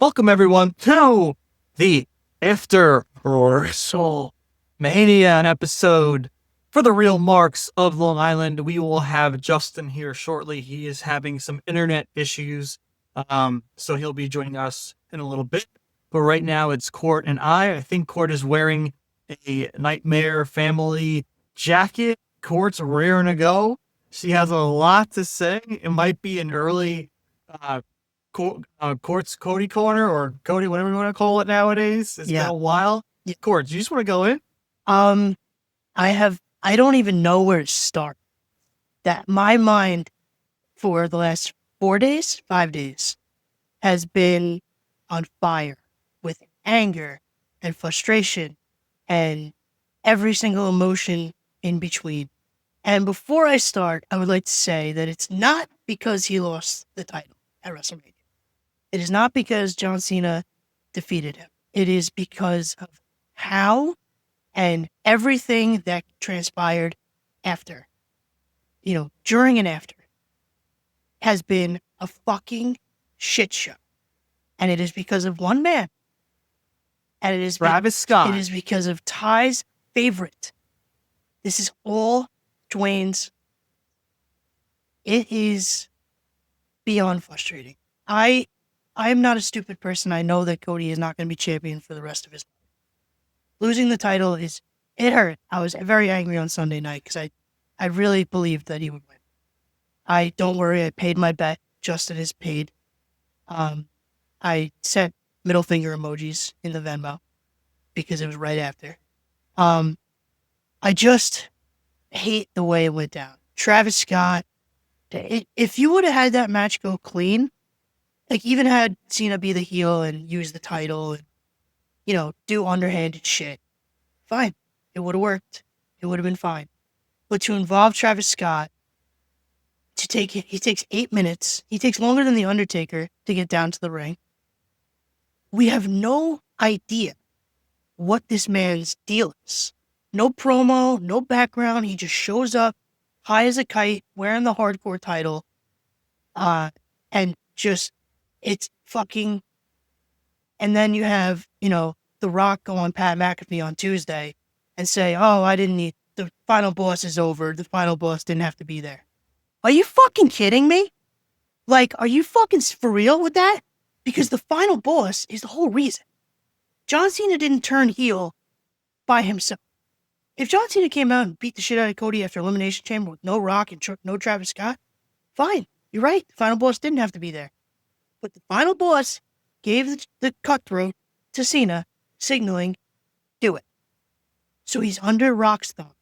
Welcome everyone to the After WrestleMania episode. For the real marks of Long Island, we will have Justin here shortly. He is having some internet issues, so he'll be joining us in a little bit. But right now it's Court and I. I think Court is wearing a Nightmare Family jacket. Court's raring to go. She has a lot to say. It might be an early Court's Cody corner or Cody, whatever you want to call it nowadays. It's been a while. Yeah. Court, do you just want to go in? I don't even know where to start. That my mind for the last 5 days, has been on fire with anger and frustration and every single emotion in between. And before I start, I would like to say that it's not because he lost the title at WrestleMania. It is not because John Cena defeated him. It is because of how and everything that transpired after, during and after, has been a fucking shit show. And it is because of one man. And it is Travis Scott. It is because of Ty's favorite. This is all Dwayne's. It is beyond frustrating. I am not a stupid person. I know that Cody is not going to be champion for the rest of his life. Losing the title it hurt. I was very angry on Sunday night because I really believed that he would win. Don't worry, I paid my bet. Justin is paid. I sent middle finger emojis in the Venmo because it was right after. I just hate the way it went down. Travis Scott, if you would have had that match go clean, like even had Cena be the heel and use the title and, do underhanded shit, fine. It would have worked. It would have been fine. But to involve Travis Scott, he takes 8 minutes. He takes longer than The Undertaker to get down to the ring. We have no idea what this man's deal is. No promo, no background. He just shows up high as a kite, wearing the hardcore title. And just, it's fucking... And then you have, The Rock go on Pat McAfee on Tuesday and say, the final boss is over. The final boss didn't have to be there. Are you fucking kidding me? Like, are you fucking for real with that? Because the final boss is the whole reason. John Cena didn't turn heel by himself. If John Cena came out and beat the shit out of Cody after Elimination Chamber with no Rock and no Travis Scott, fine. You're right. The final boss didn't have to be there. But the final boss gave the cutthroat to Cena, signaling, do it. So he's under Rock's thumb.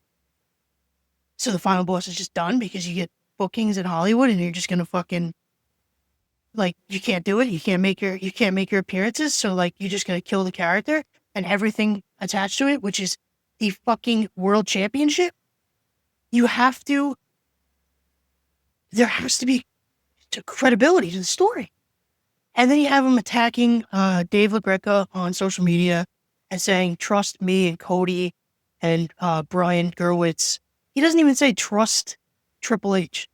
So the final boss is just done because you get bookings in Hollywood and you're just gonna fucking, like, you can't do it. You can't make your appearances. So like, you're just gonna kill the character and everything attached to it, which is the fucking world championship. There has to be credibility to the story. And then you have him attacking Dave LaGreca on social media and saying, trust me and Cody and Brian Gerwitz. He doesn't even say trust Triple H.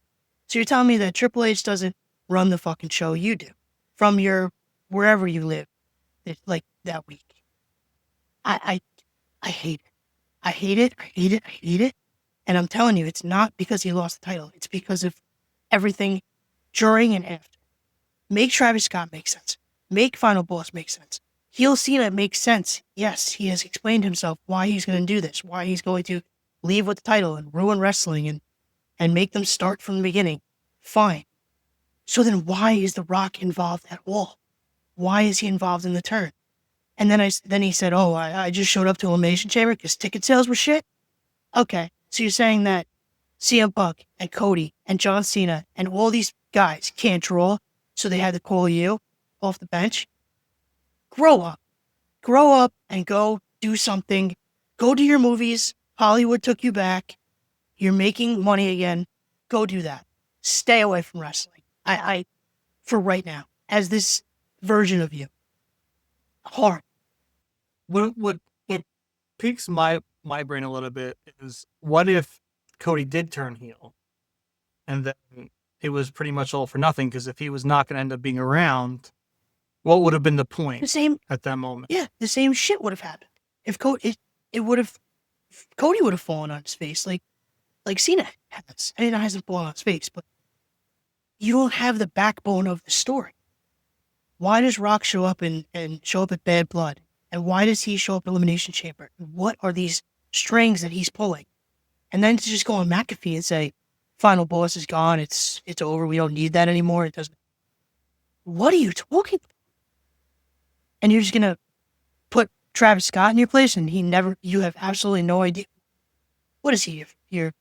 So you're telling me that Triple H doesn't run the fucking show? You do. From your wherever you live, like that week. I hate it. I hate it. I hate it. I hate it. And I'm telling you, it's not because he lost the title. It's because of everything during and after. Make Travis Scott make sense. Make Final Boss make sense. Heel Cena makes sense. Yes, he has explained himself why he's going to do this, why he's going to leave with the title and ruin wrestling and make them start from the beginning. Fine. So then why is The Rock involved at all? Why is he involved in the turn? And then he said, I just showed up to Elimination Chamber because ticket sales were shit? Okay, so you're saying that CM Punk and Cody and John Cena and all these guys can't draw, so they had to call you off the bench? Grow up. Grow up and go do something. Go do your movies. Hollywood took you back. You're making money again. Go do that. Stay away from wrestling. I for right now, as this version of you. Hard. What piques my brain a little bit is, what if Cody did turn heel and then it was pretty much all for nothing? Because if he was not going to end up being around, what would have been the The point same, at that moment? yeah, the same shit would have happened. If Cody, it would have, Cody would have fallen on his face like Cena has. I mean, it hasn't fallen on his face, but you don't have the backbone of the story. Why does Rock show up and show up at Bad Blood? And why does he show up at Elimination Chamber? What are these strings that he's pulling? And then to just go on McAfee and say, final boss is gone, it's over, we don't need that anymore. It doesn't. What are you talking about? And you're just gonna put Travis Scott in your place, and you have absolutely no idea. What is he? Your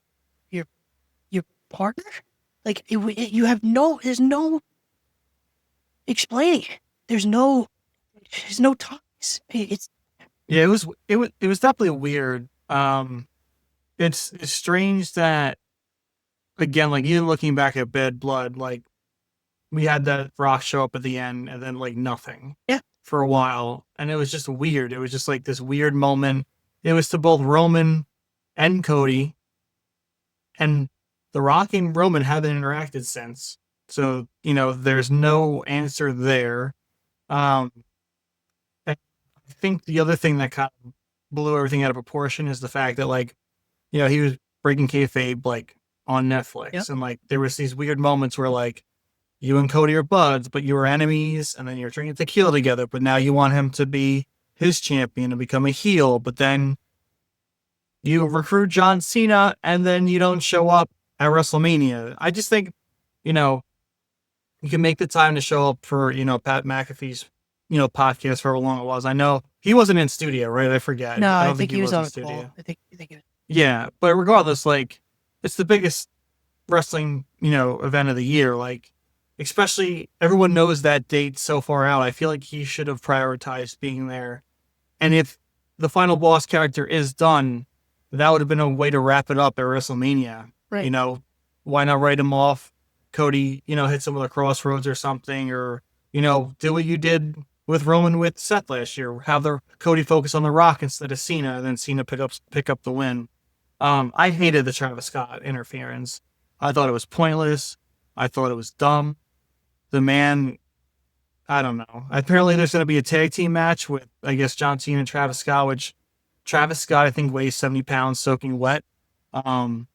partner? Like you have there's no explaining it. There's no ties. It's Yeah, it was definitely weird. It's strange that, again, like even looking back at Bad Blood, like we had that Rock show up at the end and then like nothing. Yeah. For a while, and it was just weird. It was just like this weird moment. It was to both Roman and Cody, and The Rock and Roman haven't interacted since. So, there's no answer there. I think the other thing that kind of blew everything out of proportion is the fact that, like, he was breaking kayfabe, like, on Netflix. Yep. And, like, there was these weird moments where, like, you and Cody are buds, but you were enemies, and then you're drinking tequila together, but now you want him to be his champion and become a heel, but then you recruit John Cena, and then you don't show up at WrestleMania. I just think, you can make the time to show up for, Pat McAfee's, podcast for how long it was. I know he wasn't in studio, right? I forget. no, I I don't think he was on in a studio. call. I think it was. Yeah, but regardless, like, it's the biggest wrestling, event of the year. Like, especially everyone knows that date so far out. I feel like he should have prioritized being there. And if the final boss character is done, that would have been a way to wrap it up at WrestleMania. Right. Why not write him off? Cody, hit some of the crossroads or something, or, do what you did with Roman with Seth last year. Have the Cody focus on The Rock instead of Cena, and then Cena pick up the win. I hated the Travis Scott interference. I thought it was pointless. I thought it was dumb. The man, I don't know. Apparently there's going to be a tag team match with, I guess, John Cena and Travis Scott, which Travis Scott, I think, weighs 70 pounds soaking wet. And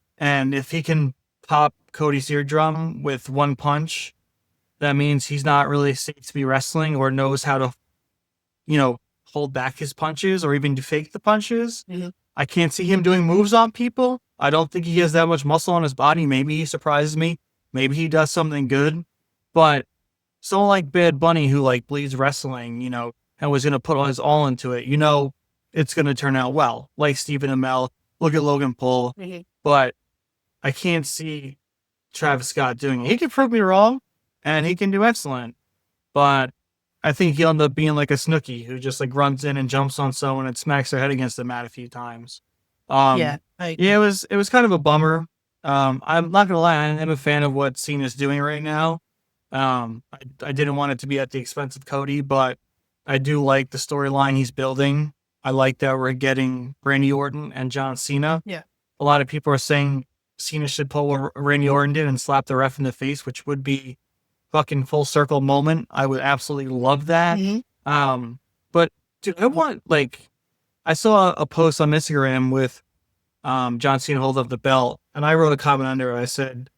if he can pop Cody's eardrum with one punch, that means he's not really safe to be wrestling or knows how to, hold back his punches or even fake the punches. Mm-hmm. I can't see him doing moves on people. I don't think he has that much muscle on his body. Maybe he surprises me. Maybe he does something good. But someone like Bad Bunny, who like bleeds wrestling, and was going to put his all into it, it's going to turn out well. Like Stephen Amell, look at Logan Paul. Mm-hmm. But I can't see Travis Scott doing it. He can prove me wrong, and he can do excellent. But I think he'll end up being like a Snooki who just like runs in and jumps on someone and smacks their head against the mat a few times. It was kind of a bummer. I'm not gonna lie, I am a fan of what Cena's doing right now. I didn't want it to be at the expense of Cody, but I do like the storyline he's building. I like that we're getting Randy Orton and John Cena. Yeah. A lot of people are saying Cena should pull what Randy Orton did and slap the ref in the face, which would be fucking full circle moment. I would absolutely love that. Mm-hmm. But dude, I saw a post on Instagram with John Cena hold up the belt, and I wrote a comment under it. I said,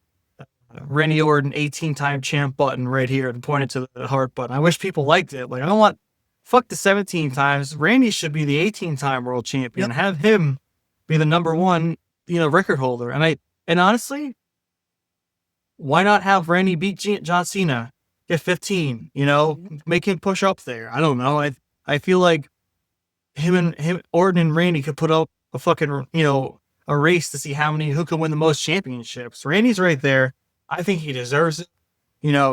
Randy Orton 18-time champ button right here, and pointed to the heart button. I wish people liked it. Like, I don't want, fuck the 17 times. Randy should be the 18-time world champion. Yep. Have him be the number one, record holder. And honestly, why not have Randy beat John Cena, get 15, make him push up there. I don't know. I feel like him, Orton and Randy could put up a fucking, a race to see who can win the most championships. Randy's right there. I think he deserves it.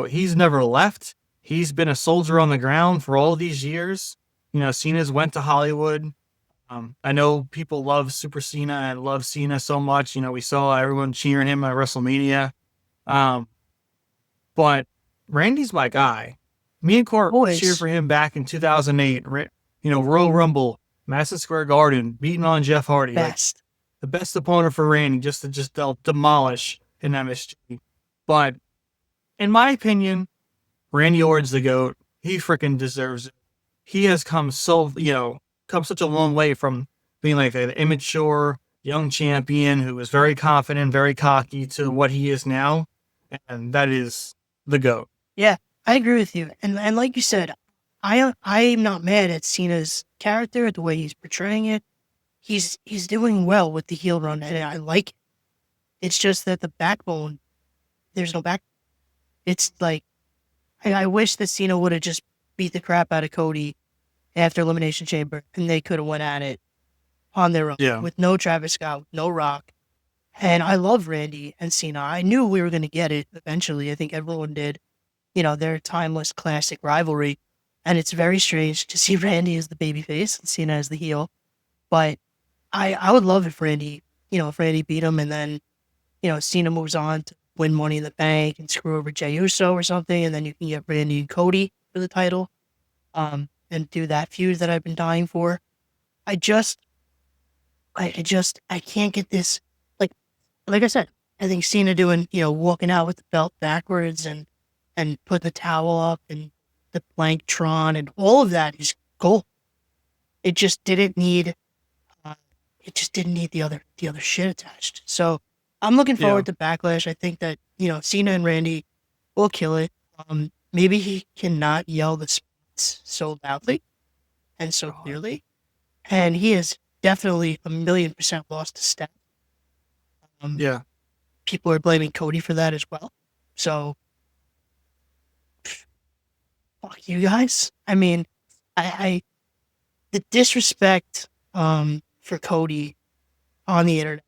He's never left. He's been a soldier on the ground for all these years. Cena's went to Hollywood. I know people love Super Cena and love Cena so much. We saw everyone cheering him at WrestleMania. But Randy's my guy. Me and Court cheered for him back in 2008. Royal Rumble, Madison Square Garden, beating on Jeff Hardy. Best. The best opponent for Randy, just to demolish an MSG. But in my opinion, Randy Orton's the GOAT. He freaking deserves it. He has come come such a long way from being like an immature young champion who was very confident, very cocky to what he is now. And that is the GOAT. Yeah, I agree with you. And like you said, I'm not mad at Cena's character, the way he's portraying it. He's doing well with the heel run, and I like it. It's just that the backbone, there's no back. It's like, I wish that Cena would have just beat the crap out of Cody after Elimination Chamber, and they could have went at it on their own with no Travis Scott, no Rock. And I love Randy and Cena. I knew we were going to get it eventually. I think everyone did. Their timeless classic rivalry. And it's very strange to see Randy as the babyface and Cena as the heel. But I would love if Randy beat him and then, Cena moves on to win Money in the Bank and screw over Jey Uso or something. And then you can get Randy and Cody for the title and do that feud that I've been dying for. I can't get this. Like I said, I think Cena doing, walking out with the belt backwards and put the towel up and the Planktron and all of that is cool. It just didn't need the other shit attached. So I'm looking forward to Backlash. I think that, Cena and Randy will kill it. Maybe he cannot yell the spots so loudly and so clearly. And he has definitely 1,000,000% lost a step. People are blaming Cody for that as well. So, fuck you guys. I mean, the disrespect for Cody on the internet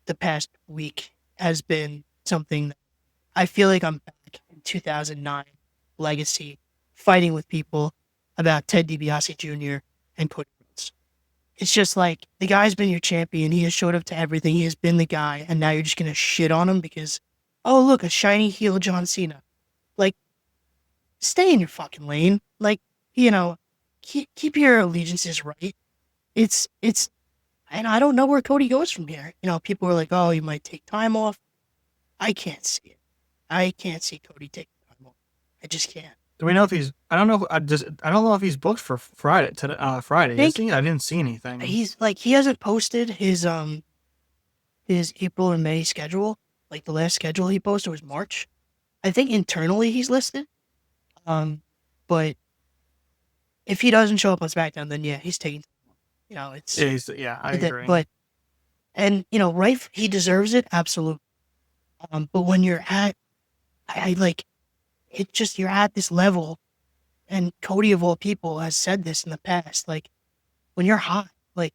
the past week has been something that I feel like I'm back in 2009 Legacy, fighting with people about Ted DiBiase Jr. and Cody Rhodes. It's just like, the guy's been your champion. He has showed up to everything. He has been the guy. And now you're just going to shit on him because, oh, look, a shiny heel John Cena. Like, stay in your fucking lane. Like, keep your allegiances right. It's, and I don't know where Cody goes from here. People are like, oh, he might take time off. I can't see it. I can't see Cody taking time off. I just can't. Do we know if he's? I don't know. I don't know if he's booked for Friday. Friday, is he? I didn't see anything. He's like, he hasn't posted his April and May schedule. Like, the last schedule he posted was March. I think internally he's listed. But if he doesn't show up on SmackDown, then yeah, he's taking. I agree. But right, he deserves it, absolutely. But when you're at, you're at this level, and Cody of all people has said this in the past. Like, when you're hot, like,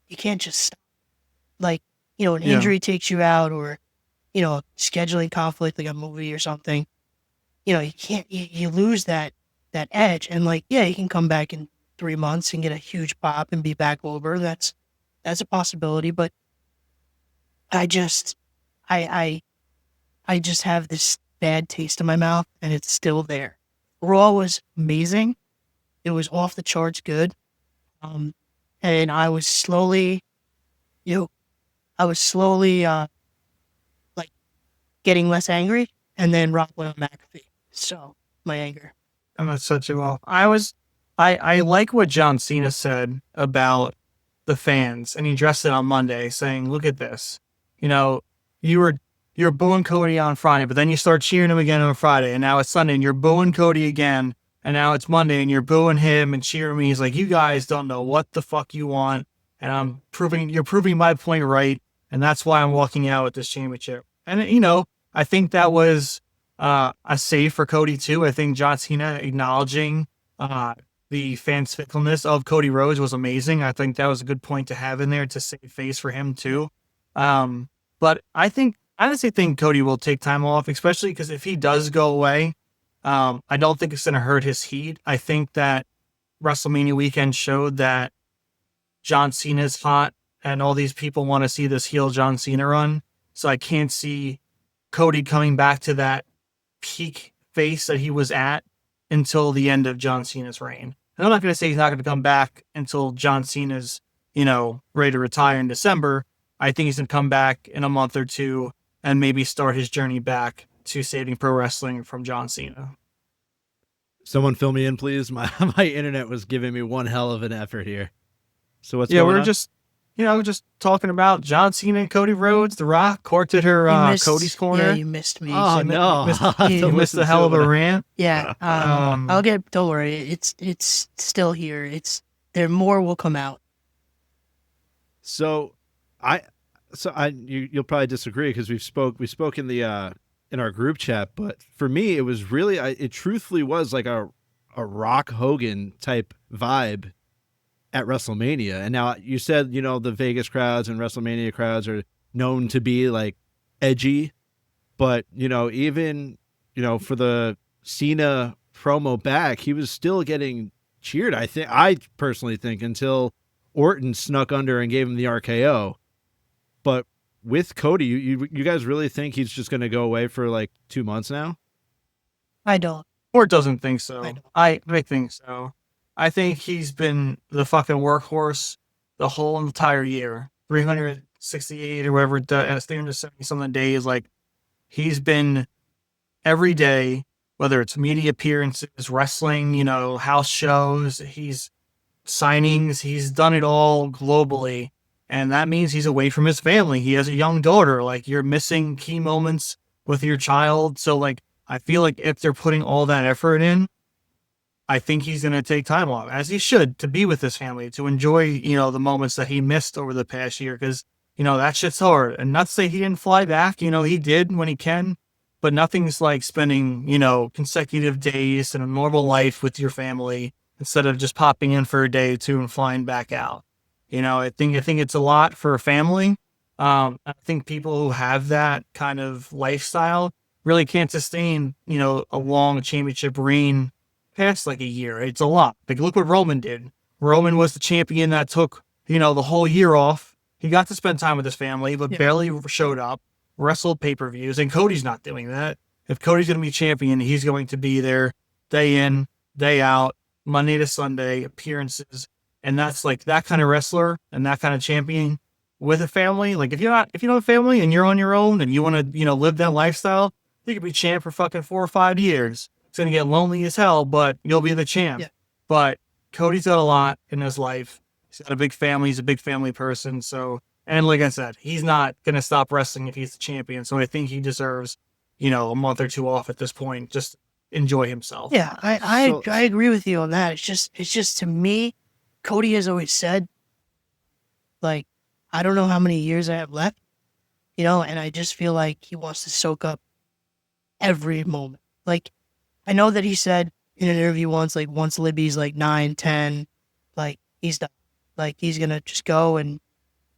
you can't just stop. Like, an injury takes you out, or scheduling conflict, like a movie or something. You can't. You lose that edge, and you can come back in 3 months and get a huge pop and be back over. That's a possibility, but I just have this bad taste in my mouth, and it's still there. Raw was amazing. It was off the charts good. And I was slowly, getting less angry, and then Rock went on McAfee. So my anger. I'm not such a well. I like what John Cena said about the fans, and he addressed it on Monday, saying, "Look at this. You're booing Cody on Friday, but then you start cheering him again on Friday, and now it's Sunday, and you're booing Cody again, and now it's Monday, and you're booing him and cheering me." He's like, "You guys don't know what the fuck you want, and you're proving my point right, and that's why I'm walking out with this championship." And I think that was a save for Cody too. I think John Cena acknowledging the fans' fickleness of Cody Rhodes was amazing. I think that was a good point to have in there to save face for him too. But I honestly think Cody will take time off, especially because if he does go away, I don't think it's going to hurt his heat. I think that WrestleMania weekend showed that John Cena's hot and all these people want to see this heel John Cena run. So I can't see Cody coming back to that peak face that he was at until the end of John Cena's reign. And I'm not going to say he's not going to come back until John Cena's, ready to retire in December. I think he's going to come back in a month or two and maybe start his journey back to saving pro wrestling from John Cena. Someone fill me in, please. My internet was giving me one hell of an effort here. So what's Yeah, going we're on? just, just talking about John Cena and Cody Rhodes. The Rock courted her Cody's Yeah, corner. you missed me. Oh You no, missed, I'll have to you missed listen a hell to of it a when rant. Yeah. I'll get. Don't worry. It's still here. There. More will come out. So, you'll probably disagree because we spoke in our group chat, but for me it was really it truthfully was like a Rock Hogan type vibe at WrestleMania. And now you said the Vegas crowds and WrestleMania crowds are known to be like edgy, but even for the Cena promo back, he was still getting cheered. I personally think until Orton snuck under and gave him the RKO. But with Cody, you guys really think he's just going to go away for like 2 months now? I don't. Or doesn't think so. I don't. I think so. I think he's been the fucking workhorse the whole entire year. 368 or whatever, 370 something days. Like, he's been every day, whether it's media appearances, wrestling, house shows, he's signings, he's done it all globally. And that means he's away from his family. He has a young daughter. Like, you're missing key moments with your child. So, like, I feel like if they're putting all that effort in, I think he's going to take time off, as he should, to be with his family, to enjoy, the moments that he missed over the past year. Because, that shit's hard. And not to say he didn't fly back, he did when he can, but nothing's like spending, consecutive days in a normal life with your family instead of just popping in for a day or two and flying back out. I think it's a lot for a family. I think people who have that kind of lifestyle really can't sustain, a long championship reign past like a year. It's a lot. Like, look what Roman did. Roman was the champion that took, the whole year off. He got to spend time with his family, but barely showed up, wrestled pay-per-views, and Cody's not doing that. If Cody's going to be champion, he's going to be there day in, day out, Monday to Sunday, appearances. And that's like that kind of wrestler and that kind of champion with a family. Like, if you don't have a family and you're on your own and you want to, live that lifestyle, you could be champ for fucking 4 or 5 years. It's going to get lonely as hell, but you'll be the champ. Yeah. But Cody's got a lot in his life. He's got a big family. He's a big family person. So, and like I said, he's not going to stop wrestling if he's the champion. So I think he deserves, a month or two off at this point. Just enjoy himself. Yeah, I agree with you on that. It's just to me, Cody has always said, like, I don't know how many years I have left, and I just feel like he wants to soak up every moment. Like, I know that he said in an interview once Libby's like 9, 10, like, he's done. Like, he's going to just go and,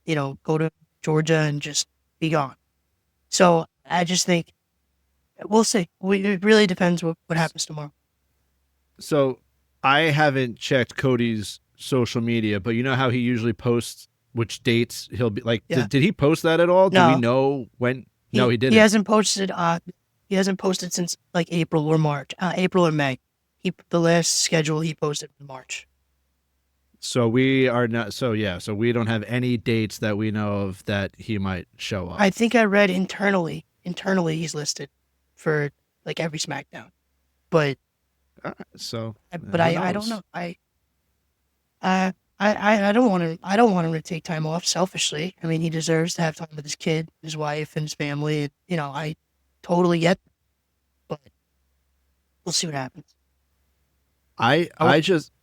go to Georgia and just be gone. So I just think, we'll see. It really depends what happens tomorrow. So I haven't checked Cody's social media, but you know how he usually posts which dates he'll be like. Yeah. Did he post that at all? No. Do we know when? No, he didn't. He hasn't posted. He hasn't posted since like April or May. The last schedule he posted in March. So we are not. So yeah. So we don't have any dates that we know of that he might show up. I think I read internally he's listed for like every SmackDown, but so. But I don't know. I don't want him. I don't want him to take time off. Selfishly, I mean, he deserves to have time with his kid, his wife, and his family. I totally get it, but we'll see what happens.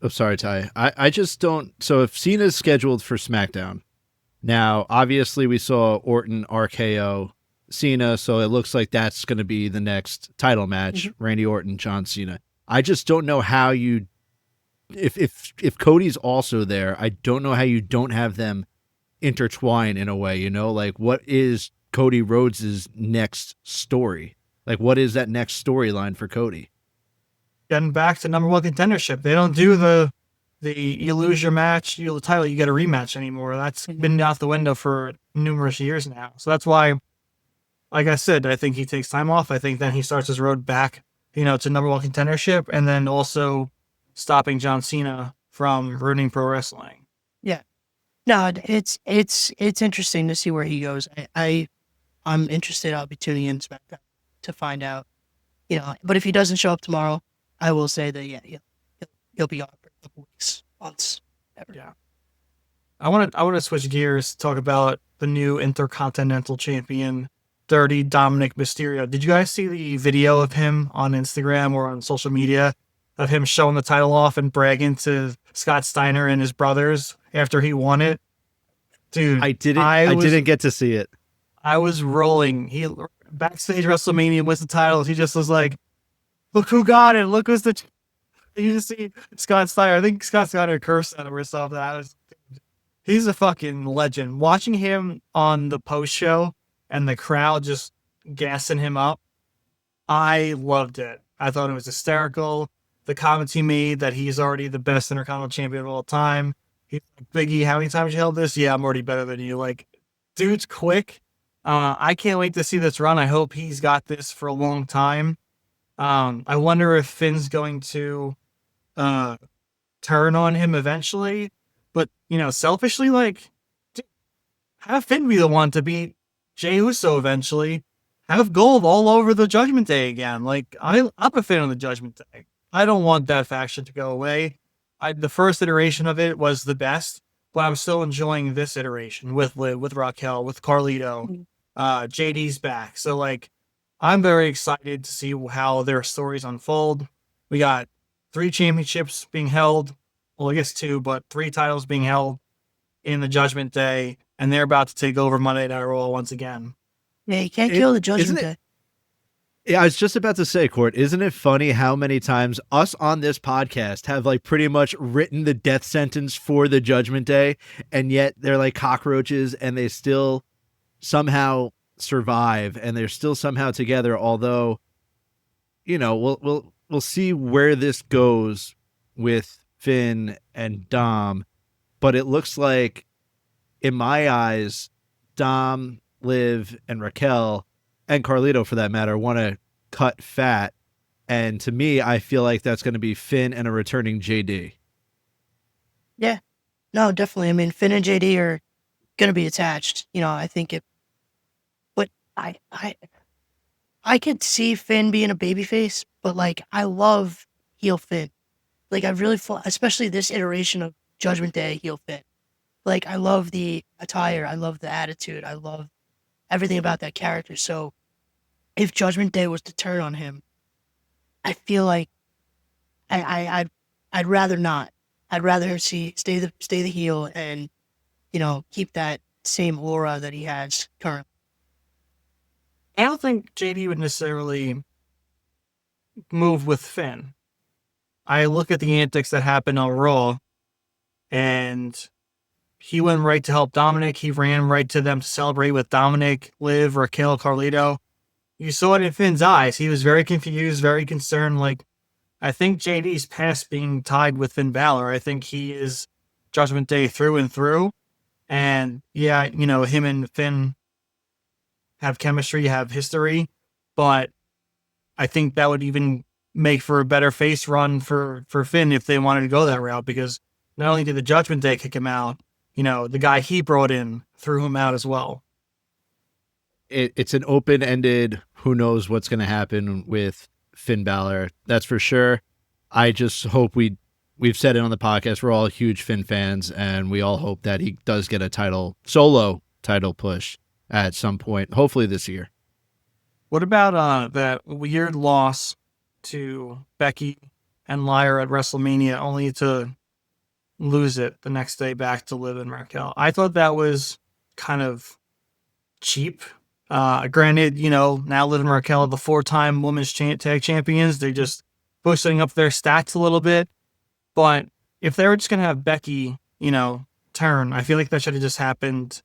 Sorry, Ty. I just don't. So if Cena's scheduled for SmackDown, now obviously we saw Orton RKO Cena, so it looks like that's going to be the next title match: Randy Orton, John Cena. I just don't know how you. If Cody's also there, I don't know how you don't have them intertwine in a way, like what is Cody Rhodes' next story? Like, what is that next storyline for Cody? Getting back to number one contendership. They don't do the you lose your match, you lose the title, you get a rematch anymore. That's been out the window for numerous years now. So that's why, like I said, I think he takes time off. I think then he starts his road back, to number one contendership, and then also stopping John Cena from ruining pro wrestling. Yeah. No, it's interesting to see where he goes. I'm interested. I'll be tuning in SmackDown to find out, but if he doesn't show up tomorrow, I will say that he'll be on for a couple weeks, months, ever. Yeah. I want to switch gears, talk about the new Intercontinental Champion, Dirty Dominic Mysterio. Did you guys see the video of him on Instagram or on social media of him showing the title off and bragging to Scott Steiner and his brothers after he won it? Dude, I didn't get to see it. I was rolling. He backstage WrestleMania with the titles. He just was like, "Look who got it! Look who's the." You just see Scott Steiner. I think Scott Steiner cursed at him or something. He's a fucking legend. Watching him on the post show and the crowd just gassing him up, I loved it. I thought it was hysterical. The comments he made that he's already the best Intercontinental champion of all time. He's like, Biggie, how many times you held this? Yeah, I'm already better than you. Like, dude's quick. I can't wait to see this run. I hope he's got this for a long time. I wonder if Finn's going to turn on him eventually. But, selfishly, like, dude, have Finn be the one to beat Jey Uso eventually. Have gold all over the Judgment Day again. Like, I'm a fan of the Judgment Day. I don't want that faction to go away. The first iteration of it was the best, but I'm still enjoying this iteration with Liv, with Raquel, with Carlito. JD's back. So, like, I'm very excited to see how their stories unfold. We got 3 championships being held. Well, I guess 2, but 3 titles being held in the Judgment Day, and they're about to take over Monday Night Raw once again. Yeah, you can't kill the Judgment Day. Yeah, I was just about to say, Court, isn't it funny how many times us on this podcast have like pretty much written the death sentence for the Judgment Day, and yet they're like cockroaches and they still somehow survive and they're still somehow together. Although, we'll see where this goes with Finn and Dom, but it looks like, in my eyes, Dom, Liv, and Raquel, and Carlito for that matter, want to cut fat. And to me, I feel like that's going to be Finn and a returning JD. Yeah. No, definitely. I mean, Finn and JD are going to be attached. I think it, but I could see Finn being a babyface, but like, I love heel Finn. Like, I really, especially this iteration of Judgment Day heel Finn. Like, I love the attire. I love the attitude. I love everything about that character. So if Judgment Day was to turn on him, I feel like I'd rather not. I'd rather him stay the heel and, keep that same aura that he has currently. I don't think JD would necessarily move with Finn. I look at the antics that happened on Raw, and he went right to help Dominic. He ran right to them to celebrate with Dominic, Liv, Raquel, Carlito. You saw it in Finn's eyes. He was very confused, very concerned. Like, I think JD's past being tied with Finn Balor. I think he is Judgment Day through and through. And yeah, him and Finn have chemistry, have history, but I think that would even make for a better face run for Finn if they wanted to go that route, because not only did the Judgment Day kick him out, the guy he brought in threw him out as well. It's an open-ended, who knows what's going to happen with Finn Balor. That's for sure. I just hope we've said it on the podcast. We're all huge Finn fans, and we all hope that he does get a solo title push at some point, hopefully this year. What about that weird loss to Becky and Lyra at WrestleMania, only to lose it the next day back to Liv and Raquel? I thought that was kind of cheap. Granted, now Liv and Raquel are the 4-time women's tag champions. They're just boosting up their stats a little bit. But if they were just going to have Becky, turn, I feel like that should have just happened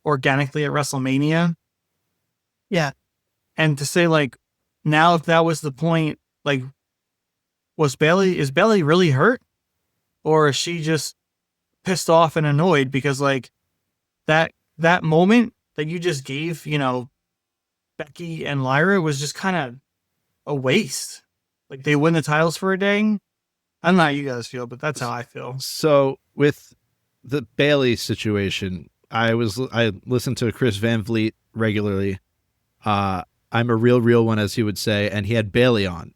organically at WrestleMania. Yeah. And to say, like, now if that was the point, like, is Bayley really hurt? Or is she just pissed off and annoyed because, like, that moment that you just gave, Becky and Lyra was just kind of a waste. Like, they win the titles for a day. I don't know how you guys feel, but that's how I feel. So with the Bayley situation, I listened to Chris Van Vliet regularly. I'm a real one, as he would say, and he had Bayley on.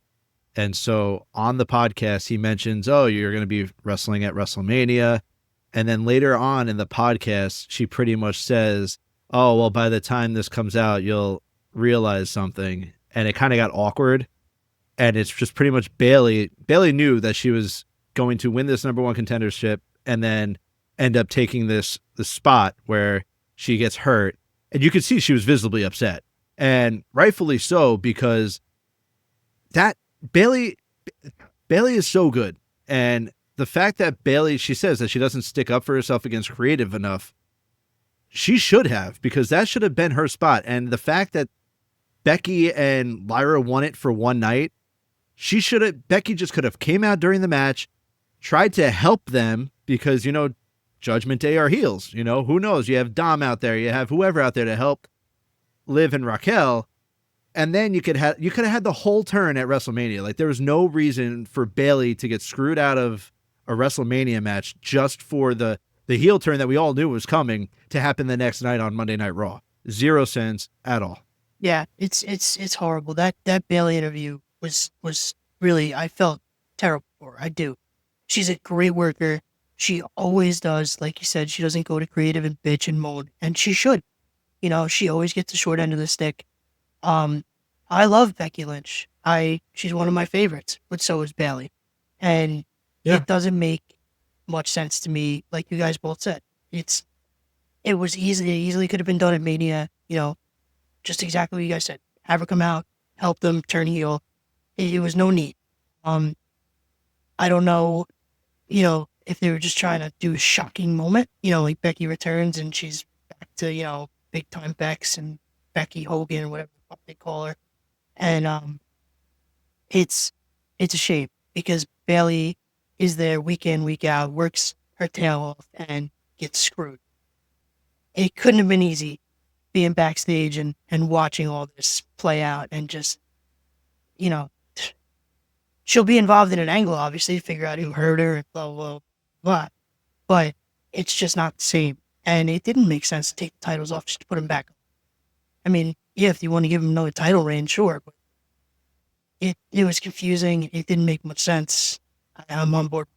And so on the podcast, he mentions, oh, you're going to be wrestling at WrestleMania. And then later on in the podcast, she pretty much says, oh, well, by the time this comes out, you'll realize something. And it kind of got awkward. And it's just pretty much Bayley. Bayley knew that she was going to win this number one contendership and then end up taking the spot where she gets hurt. And you could see she was visibly upset. And rightfully so, because that Bayley is so good. And the fact that Bayley, she says that she doesn't stick up for herself against creative enough, she should have, because that should have been her spot. And the fact that Becky and Lyra won it for one night, Becky just could have came out during the match, tried to help them, because, you know, Judgment Day are heels. You know, who knows? You have Dom out there, you have whoever out there to help Liv and Raquel. And then you could have had the whole turn at WrestleMania. Like, there was no reason for Bayley to get screwed out of a WrestleMania match just for the heel turn that we all knew was coming to happen the next night on Monday Night Raw. 0 sense at all. Yeah, it's horrible. That Bayley interview was really, I felt terrible for her. I do. She's a great worker. She always does. Like you said, she doesn't go to creative and bitch and moan, and she should. You know, she always gets the short end of the stick. I love Becky Lynch. She's one of my favorites, but so is Bayley. And it doesn't make much sense to me, like you guys both said. It was easily could have been done at Mania, you know, just exactly what you guys said. Have her come out, help them turn heel. It was no need. I don't know, you know, if they were just trying to do a shocking moment, you know, like Becky returns and she's back to, you know, big time Bex and Becky Hogan, whatever the fuck they call her. And it's a shame, because Bayley is there week in, week out, works her tail off, and gets screwed. It couldn't have been easy being backstage and watching all this play out, and just, you know, she'll be involved in an angle, obviously, to figure out who hurt her, and blah, blah, blah. But it's just not the same. And it didn't make sense to take the titles off just to put them back. I mean, yeah, if you want to give them another title reign, sure. But it was confusing. It didn't make much sense. I'm on board.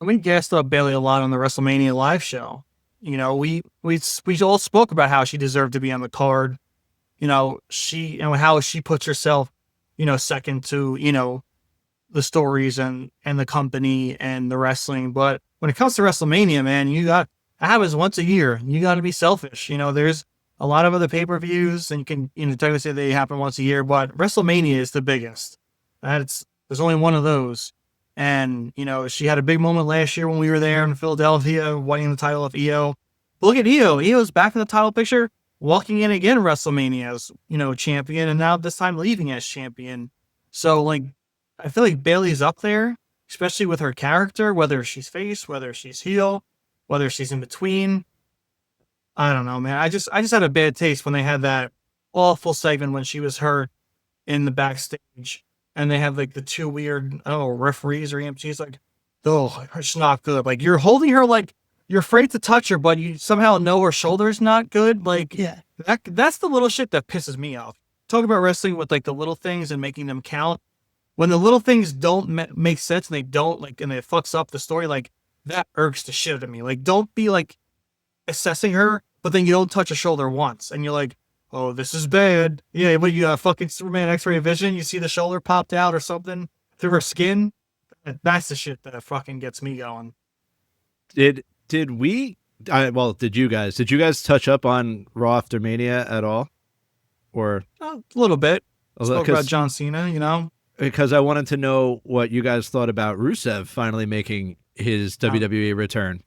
We gassed up Bayley a lot on the WrestleMania live show. You know, we all spoke about how she deserved to be on the card. You know, how she puts herself, you know, second to, you know, the stories and the company and the wrestling. But when it comes to WrestleMania, man, that happens once a year. You got to be selfish. You know, there's a lot of other pay-per-views, and you can, you know, technically say they happen once a year, but WrestleMania is the biggest. There's only one of those. And, you know, she had a big moment last year when we were there in Philadelphia, winning the title of EO. But look at EO. EO's back in the title picture, walking in again WrestleMania as, you know, champion, and now this time leaving as champion. So, like, I feel like Bayley's up there, especially with her character, whether she's face, whether she's heel, whether she's in between. I don't know, man. I just had a bad taste when they had that awful segment when she was hurt in the backstage, and they had like the two weird, referees or EMTs. Like, oh, it's not good. Like, you're holding her, like you're afraid to touch her, but you somehow know her shoulder's not good. Like, Yeah. that's the little shit that pisses me off. Talk about wrestling with like the little things and making them count. When the little things don't make sense and they don't, like, and it fucks up the story, like, that irks the shit out of me. Like, don't be like assessing her, but then you don't touch her shoulder once, and you're like, oh, this is bad. Yeah, but you got fucking Superman X-ray vision. You see the shoulder popped out or something through her skin. That's the shit that fucking gets me going. Did you guys touch up on Raw after Mania at all? Or A little bit. Spoke about John Cena, you know? Because I wanted to know what you guys thought about Rusev finally making his WWE return.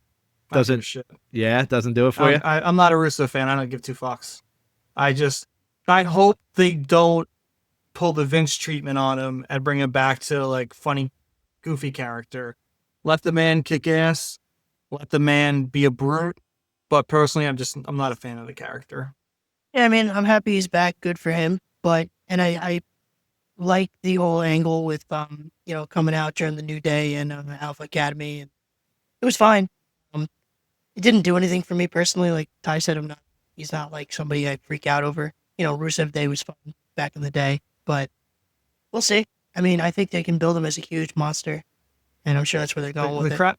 Doesn't do it for you? I'm not a Rusev fan. I don't give two fucks. I hope they don't pull the Vince treatment on him and bring him back to like funny, goofy character. Let the man kick ass. Let the man be a brute. But personally, I'm not a fan of the character. Yeah, I mean, I'm happy he's back. Good for him. But, and I like the whole angle with, you know, coming out during the New Day and Alpha Academy. And it was fine. It didn't do anything for me personally. Like Ty said, he's not like somebody I freak out over. You know, Rusev Day was fun back in the day, but We'll see. I mean, I think they can build him as a huge monster, and I'm sure that's where they're going with it.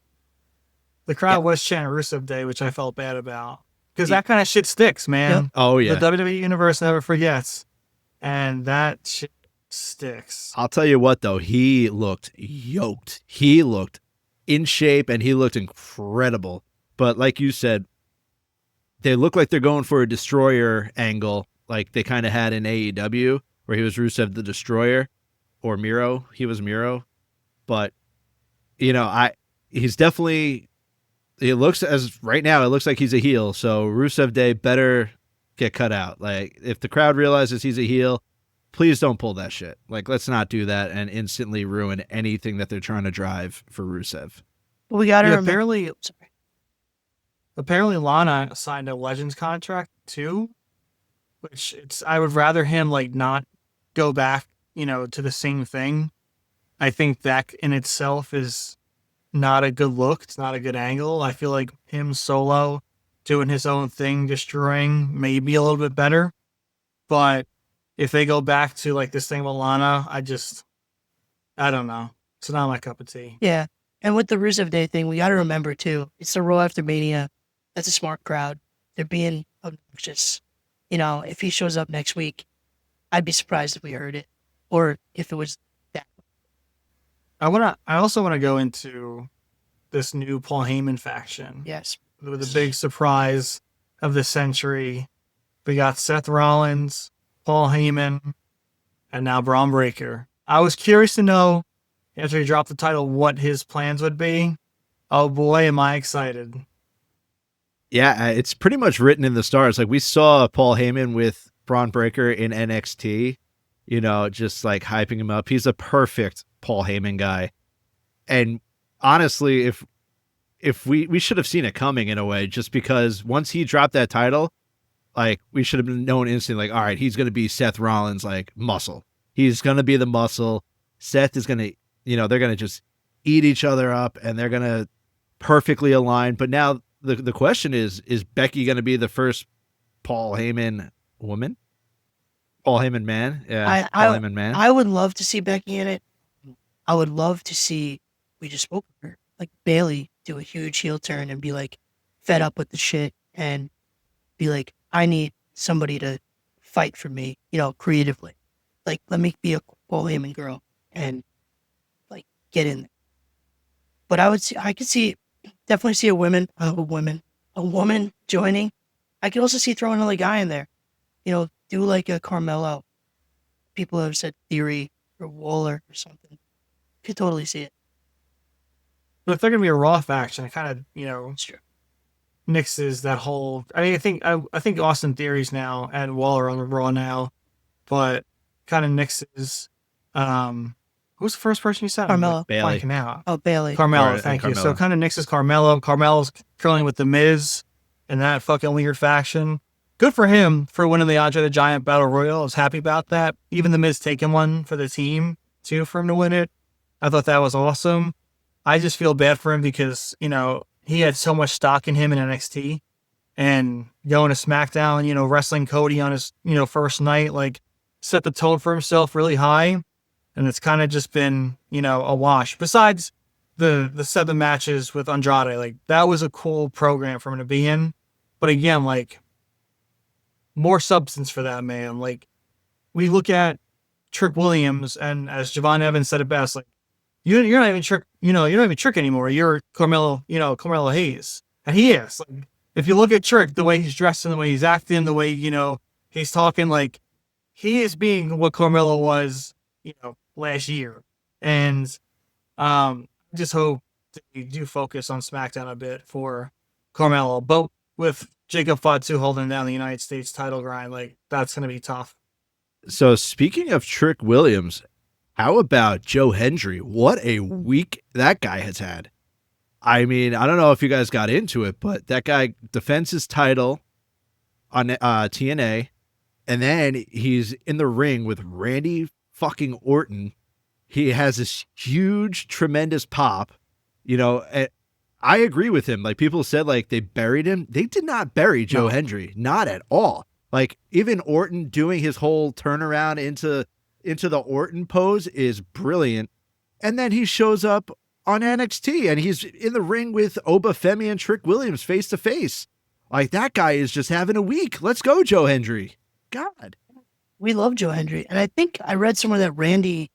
The crowd was chanting Rusev Day, which I felt bad about. Because that kind of shit sticks, man. Yep. Oh, yeah. The WWE Universe never forgets. And that shit sticks. I'll tell you what, though. He looked yoked. He looked in shape, and he looked incredible. But like you said, they look like they're going for a Destroyer angle, like they kind of had in AEW, where he was Rusev the Destroyer, or Miro. He was Miro. But, he's definitely... It looks right now, it looks like he's a heel. So Rusev Day better get cut out. Like, if the crowd realizes he's a heel, please don't pull that shit. Like, let's not do that and instantly ruin anything that they're trying to drive for Rusev. But we got to remember. Apparently Lana signed a Legends contract too, which I would rather him like not go back, to the same thing. I think that in itself is not a good look. It's not a good angle. I feel like him solo doing his own thing, destroying, maybe a little bit better. But if they go back to like this thing with Lana, I don't know. It's not my cup of tea. Yeah. And with the Rusev Day thing, we got to remember too, it's the Raw after Mania. That's a smart crowd. They're being obnoxious. If he shows up next week, I'd be surprised if we heard it, or if it was that. I also want to go into this new Paul Heyman faction. Yes. With the big surprise of the century. We got Seth Rollins, Paul Heyman, and now Braun Breaker. I was curious to know, after he dropped the title, what his plans would be. Oh boy, am I excited. Yeah, it's pretty much written in the stars. Like, we saw Paul Heyman with Braun Breaker in NXT, just like hyping him up. He's a perfect Paul Heyman guy. And honestly, if we should have seen it coming in a way, just because once he dropped that title, like, we should have known instantly, like, all right, he's going to be Seth Rollins, like, muscle. He's going to be the muscle. Seth is going to, they're going to just eat each other up, and they're going to perfectly align. But now the question is Becky going to be the first Paul Heyman woman? Paul Heyman man? Yeah, Paul Heyman man. I would love to see Becky in it. I would love to see, we just spoke with her, like Bailey do a huge heel turn and be like fed up with the shit and be like, I need somebody to fight for me, creatively. Like, let me be a Paul Heyman girl and like get in there. But I could definitely see a woman joining. I could also see throwing another guy in there, do like a Carmelo. People have said Theory or Waller or something. Could totally see it. But if they're gonna be a Raw faction, it kind of nixes that whole. I mean, I think Austin Theory's now and Waller on the Raw now, but kind of nixes. Who's the first person you said? Carmelo. Bailey. Oh, Bailey. Carmelo. Thank you. So it kind of nixes Carmelo. Carmelo's curling with the Miz and that fucking weird faction. Good for him for winning the Andre the Giant Battle Royal. I was happy about that. Even the Miz taking one for the team too for him to win it. I thought that was awesome. I just feel bad for him because, he had so much stock in him in NXT and going to SmackDown, wrestling Cody on his, first night, like set the tone for himself really high. And it's kind of just been, a wash. Besides the 7 matches with Andrade, like that was a cool program for him to be in. But again, like more substance for that man. Like we look at Trick Williams, and as Javon Evans said it best, like you're not even Trick, you're not even Trick anymore. You're Carmelo, Carmelo Hayes. And he is. Like, if you look at Trick, the way he's dressed and the way he's acting, the way, he's talking, like he is being what Carmelo was, last year. And just hope that you do focus on SmackDown a bit for Carmelo. But with Jacob Fatu holding down the United States title grind, like that's going to be tough. So speaking of Trick Williams, how about Joe Hendry? What a week that guy has had. I mean, I don't know if you guys got into it, but that guy defends his title on TNA, and then he's in the ring with Randy fucking Orton. He has this huge, tremendous pop. I agree with him. Like, people said, like, they buried him. They did not bury Joe Hendry. Not at all. Like, even Orton doing his whole turnaround into into the Orton pose is brilliant. And then he shows up on NXT and he's in the ring with Obafemi and Trick Williams face to face. Like, that guy is just having a week. Let's go, Joe Hendry. God. We love Joe Hendry. And I think I read somewhere that Randy,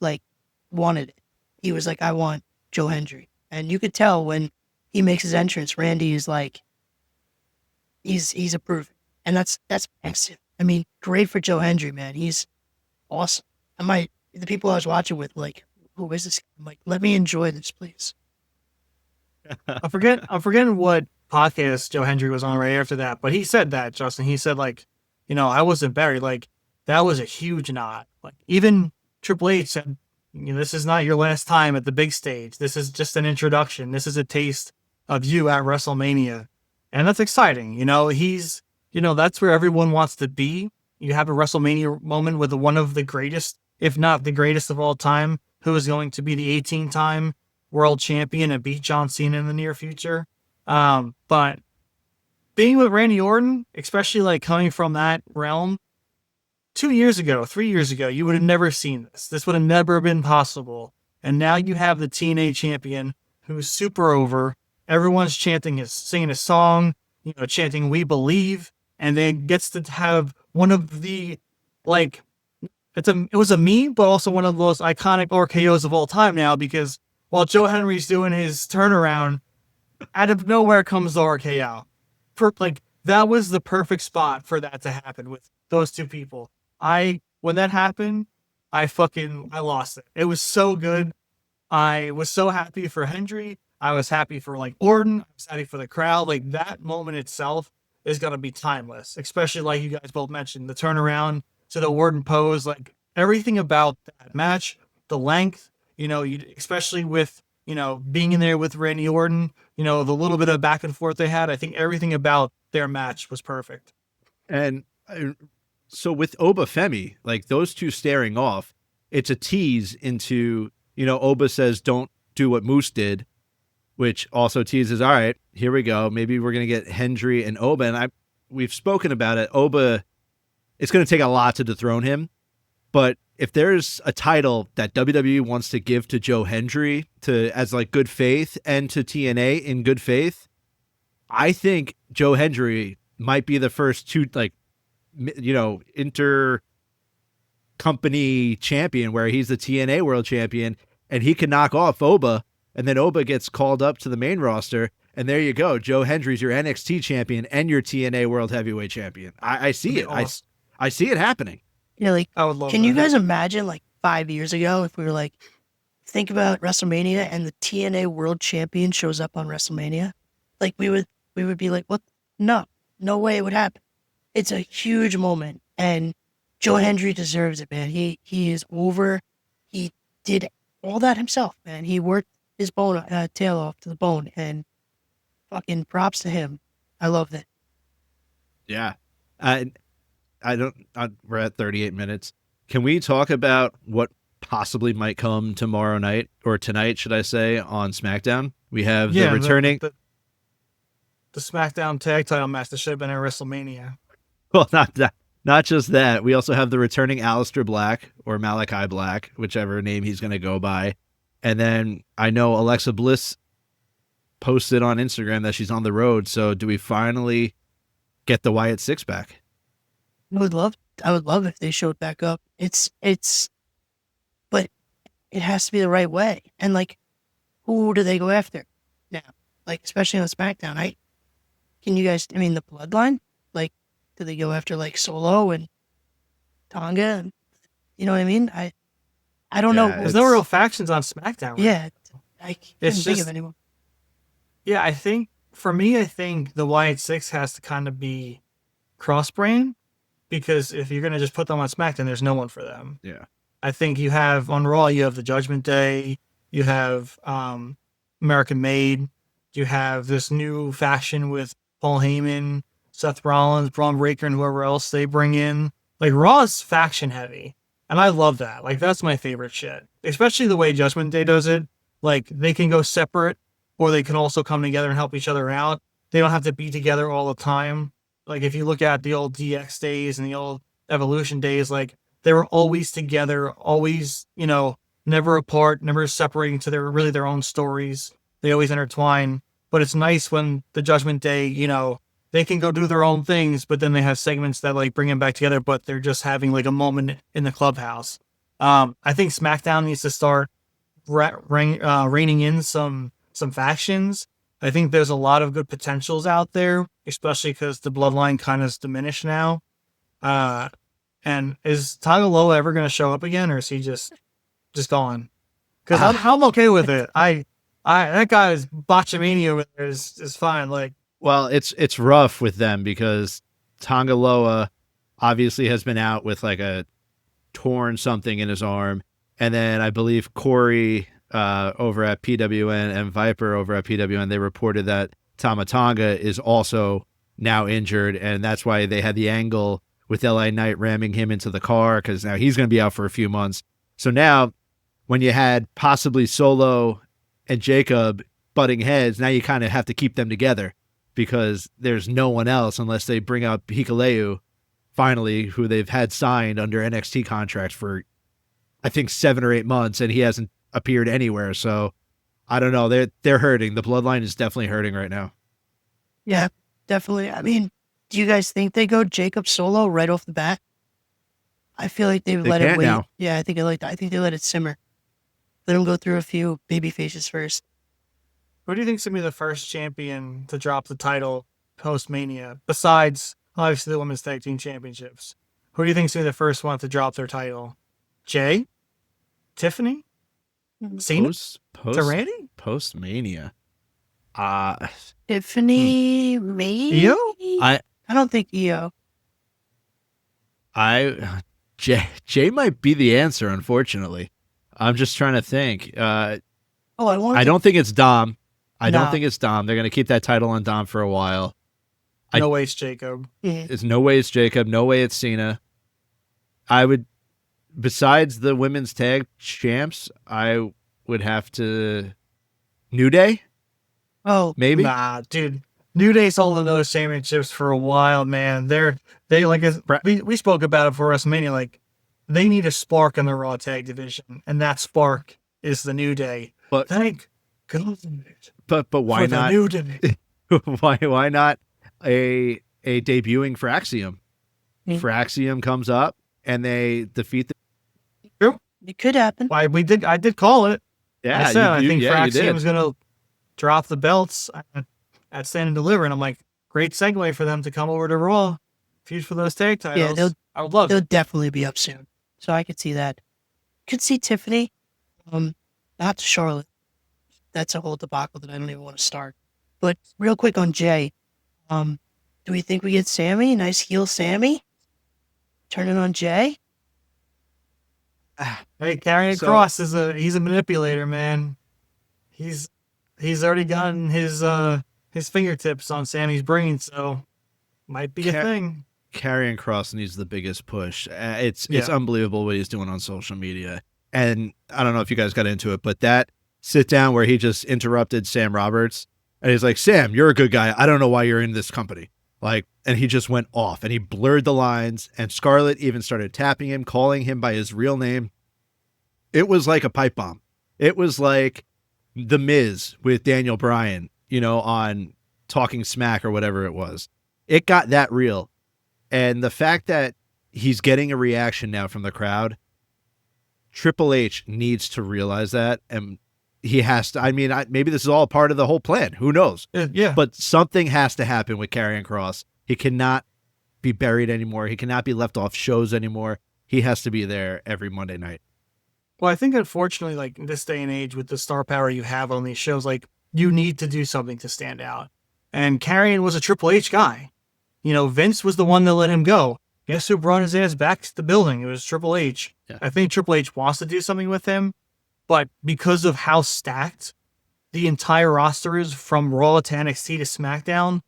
like, wanted it. He was like, I want Joe Hendry. And you could tell when he makes his entrance, Randy is like, he's approving. And that's massive. I mean, great for Joe Hendry, man. He's awesome. The people I was watching with, like, who is this? I'm like, let me enjoy this, please. I'm forgetting what podcast Joe Hendry was on right after that, but he said that, Justin. He said, like, I wasn't buried. Like, that was a huge nod. Like, even Triple H said, this is not your last time at the big stage. This is just an introduction. This is a taste of you at WrestleMania. And that's exciting. He's, that's where everyone wants to be. You have a WrestleMania moment with one of the greatest, if not the greatest of all time, who is going to be the 18-time world champion and beat John Cena in the near future. But being with Randy Orton, especially like coming from that realm, 3 years ago, you would have never seen this. This would have never been possible. And now you have the TNA champion who's super over. Everyone's singing his song, chanting "We Believe," and then gets to have one of the, like, it was a meme, but also one of the most iconic RKOs of all time now, because while Joe Henry's doing his turnaround, out of nowhere comes the RKO. That was the perfect spot for that to happen with those two people. When that happened, I lost it. It was so good. I was so happy for Hendry. I was happy for, like, Orton. I was happy for the crowd. Like, that moment itself is going to be timeless, especially like you guys both mentioned, the turnaround to the Orton pose, like, everything about that match, the length, especially with, being in there with Randy Orton, the little bit of back and forth they had. I think everything about their match was perfect. And so with Obafemi, like, those two staring off, it's a tease into, Oba says, don't do what Moose did, which also teases, all right, here we go. Maybe we're going to get Hendry and Oba. And we've spoken about it. Oba, it's going to take a lot to dethrone him. But if there's a title that WWE wants to give to Joe Hendry as like good faith, and to TNA in good faith, I think Joe Hendry might be the first inter-company champion where he's the TNA world champion and he can knock off Oba, and then Oba gets called up to the main roster, and there you go. Joe Hendry's your NXT champion and your TNA world heavyweight champion. I see it. Awesome. I see it happening. Like, I would love can that. you guys imagine, like, 5 years ago, if we were like, think about WrestleMania and the TNA world champion shows up on WrestleMania? Like, we would be like, what? No way it would happen. It's a huge moment, and Joe Hendry deserves it, man. He is over. He did all that himself, man. He worked his tail off to the bone, and fucking props to him. I love that. Yeah. We're at 38 minutes. Can we talk about what possibly might come tomorrow night, or tonight, should I say, on SmackDown? We have the returning... The SmackDown tag title match that should have been at WrestleMania. Well, not just that. We also have the returning Aleister Black, or Malachi Black, whichever name he's going to go by. And then I know Alexa Bliss posted on Instagram that she's on the road. So do we finally get the Wyatt Six back? I would love if they showed back up. But it has to be the right way. And, like, who do they go after now? Like, especially on SmackDown. The Bloodline? Like, do they go after, like, Solo and Tonga? And, you know what I mean? I don't know. There's no real factions on SmackDown. Right? Yeah. I can't think of anyone. Yeah, I think the Wyatt Six has to kind of be cross-brand, because if you're going to just put them on SmackDown, there's no one for them. Yeah. I think you have, on Raw, you have the Judgment Day, you have American Made, you have this new faction with Paul Heyman, Seth Rollins, Braun Breaker, and whoever else they bring in. Like, Raw's faction heavy, and I love that. Like, that's my favorite shit. Especially the way Judgment Day does it. Like, they can go separate, or they can also come together and help each other out. They don't have to be together all the time. Like, if you look at the old DX days and the old Evolution days, like, they were always together, always, never apart, never separating to their own stories. They always intertwine. But it's nice when the Judgment Day, they can go do their own things, but then they have segments that like bring them back together, but they're just having like a moment in the clubhouse. I think SmackDown needs to start reining in some factions. I think there's a lot of good potentials out there, especially because the bloodline kind of is diminished now. And is Tagaloa ever going to show up again, or is he just gone? Because I'm okay with it. That guy's botchamania over there is fine. Like, well, it's rough with them because Tangaloa obviously has been out with like a torn something in his arm, and then I believe Corey over at PWN and Viper over at PWN, they reported that Tama Tonga is also now injured, and that's why they had the angle with LA Knight ramming him into the car, because now he's going to be out for a few months. So now, when you had possibly Solo and Jacob butting heads, now you kind of have to keep them together because there's no one else unless they bring up Hikuleu, finally, who they've had signed under NXT contracts for, I think, 7 or 8 months, and he hasn't appeared anywhere. So I don't know. They're hurting. The bloodline is definitely hurting right now. Yeah, definitely. I mean, do you guys think they go Jacob Solo right off the bat? I feel like they let it wait. Now. Yeah, I think they let it simmer. Let them go through a few baby faces first. Who do you think's gonna be the first champion to drop the title post Mania? Besides, obviously, the Women's Tag Team Championships. Who do you think's gonna be the first one to drop their title? Jay? Tiffany? Cena? Randy? Post Mania. Tiffany, maybe? Io? I don't think Io. Jay might be the answer, unfortunately. I'm just trying to think. I don't think it's Dom. Don't think it's Dom. They're going to keep that title on Dom for a while. No way it's Jacob. There's no way it's Jacob. No way it's Cena. Besides the women's tag champs, I would have to New Day. Oh, maybe. Nah, dude. New Day's holding those championships for a while, man. They like we spoke about it for WrestleMania. Like, they need a spark in the Raw tag division, and that spark is the New Day. But thank God. But why not? The New Day? why not a debuting Fraxium? Fraxium comes up and they defeat the. True. It could happen. I did call it. Yeah, I think Fraxium's gonna drop the belts at Stand and Deliver, and I'm like, great segue for them to come over to Raw, feud for those tag titles. Yeah, I would love. They'll definitely be up soon, so I could see that. Could see Tiffany, not Charlotte. That's a whole debacle that I don't even want to start. But real quick on Jay, do we think we get Sammy? Nice heel Sammy, turning on Jay. Hey, Karrion Kross he's a manipulator, man. He's already gotten his fingertips on Sammy's brain, so might be a thing. Karrion Kross needs the biggest push. It's unbelievable what he's doing on social media. And I don't know if you guys got into it, but that sit down where he just interrupted Sam Roberts, and he's like, "Sam, you're a good guy. I don't know why you're in this company." Like, and he just went off and he blurred the lines, and Scarlett even started tapping him, calling him by his real name. It was like a pipe bomb. It was like The Miz with Daniel Bryan, on Talking Smack or whatever it was. It got that real. And the fact that he's getting a reaction now from the crowd, Triple H needs to realize that. And he has to, maybe this is all part of the whole plan. Who knows? Yeah. But something has to happen with Karrion Kross. He cannot be buried anymore. He cannot be left off shows anymore. He has to be there every Monday night. Well, I think unfortunately, like in this day and age with the star power you have on these shows, like you need to do something to stand out. And Karrion was a Triple H guy. Vince was the one that let him go. Guess who brought his ass back to the building? It was Triple H. Yeah. I think Triple H wants to do something with him, but because of how stacked the entire roster is from Raw to NXT to SmackDown,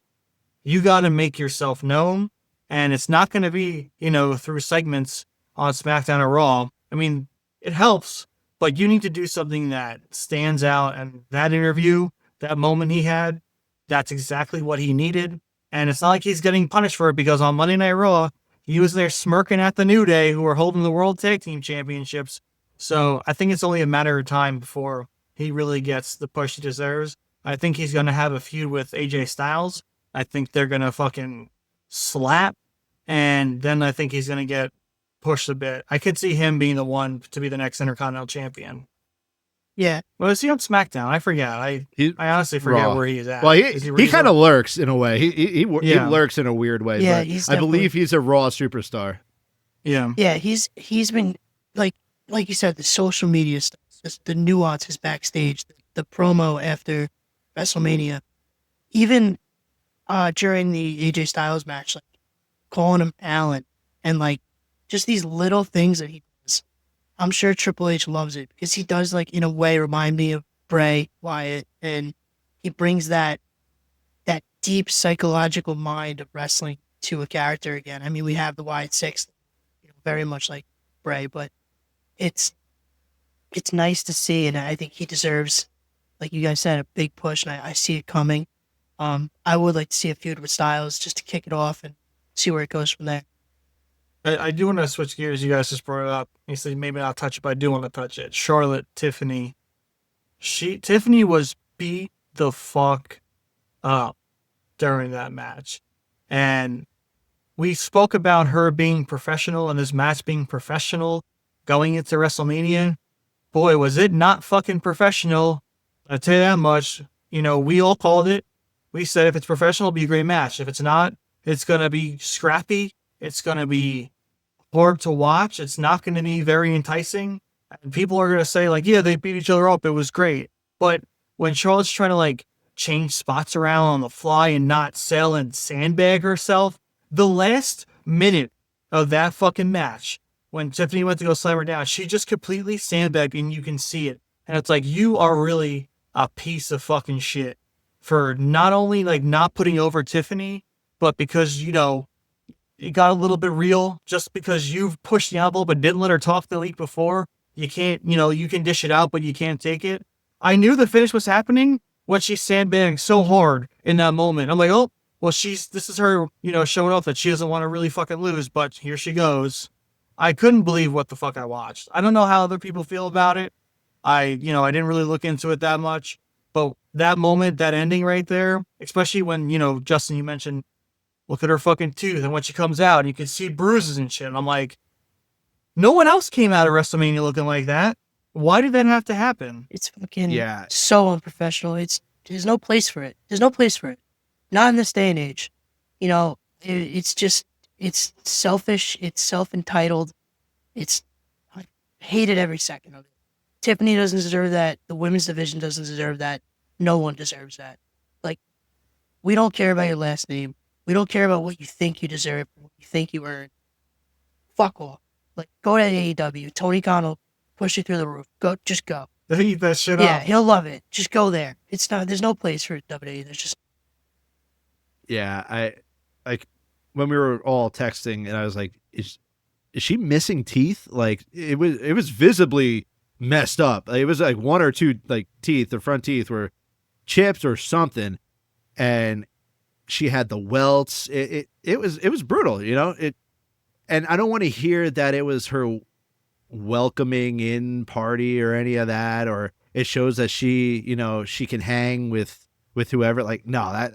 you got to make yourself known. And it's not going to be, through segments on SmackDown or Raw. It helps, but you need to do something that stands out. And that interview, that moment he had, that's exactly what he needed. And it's not like he's getting punished for it, because on Monday Night Raw, He was there smirking at the New Day, who are holding the World Tag Team Championships. So I think it's only a matter of time before he really gets the push he deserves. I think he's going to have a feud with AJ Styles. I think they're going to fucking slap. And then I think he's going to get pushed a bit. I could see him being the one to be the next Intercontinental Champion. Yeah. Well, is he on SmackDown? I forget. I honestly forget where he is at. Well, he kind of lurks in a way. He lurks in a weird way. Yeah, but I believe he's a Raw superstar. Yeah. Yeah, he's been like you said, the social media stuff, just the nuances backstage, the promo after WrestleMania, even during the AJ Styles match, like calling him Alan, and like just these little things that he does. I'm sure Triple H loves it because he does, like, in a way, remind me of Bray Wyatt, and he brings that deep psychological mind of wrestling to a character again. I mean, we have the Wyatt Six, very much like Bray, but it's nice to see, and I think he deserves, like you guys said, a big push, and I see it coming. I would like to see a feud with Styles just to kick it off and see where it goes from there. I do want to switch gears. You guys just brought it up. You said maybe not touch it, but I do want to touch it. Charlotte, Tiffany. Tiffany was beat the fuck up during that match. And we spoke about her being professional and this match being professional going into WrestleMania. Boy, was it not fucking professional. I'll tell you that much. We all called it. We said if it's professional, it'll be a great match. If it's not, it's going to be scrappy. It's going to be hard to watch. It's not going to be very enticing. And people are going to say, like, yeah, they beat each other up. It was great. But when Charlotte's trying to, like, change spots around on the fly and not sell and sandbag herself, the last minute of that fucking match, when Tiffany went to go slam her down, she just completely sandbagged, and you can see it. And it's like, you are really a piece of fucking shit for not only, like, not putting over Tiffany, but because, it got a little bit real just because you've pushed the envelope but didn't let her talk the week before. You can't, you can dish it out, but you can't take it. I knew the finish was happening when she sandbagged so hard in that moment. I'm like, oh, well, this is her, showing off that she doesn't want to really fucking lose, but here she goes. I couldn't believe what the fuck I watched. I don't know how other people feel about it. I didn't really look into it that much, but that moment, that ending right there, especially when, Justin, you mentioned, look at her fucking tooth, and when she comes out, and you can see bruises and shit. And I'm like, no one else came out of WrestleMania looking like that. Why did that have to happen? It's fucking so unprofessional. There's no place for it. There's no place for it. Not in this day and age. It's selfish. It's self-entitled. I hated every second of it. Tiffany doesn't deserve that. The women's division doesn't deserve that. No one deserves that. Like, we don't care about your last name. We don't care about what you think you deserve, what you think you earned. Fuck off. Like, go to AEW. Tony Khan will push you through the roof. Just go. Eat that shit up. Yeah, he'll love it. Just go there. There's no place for WWE. There's just. Yeah, when we were all texting, and I was like, is she missing teeth? Like, it was visibly messed up. It was like one or two, like, teeth, the front teeth were chipped or something, and she had the welts. It was brutal, and I don't want to hear that it was her welcoming in party or any of that, or it shows that she can hang with whoever. Like, no,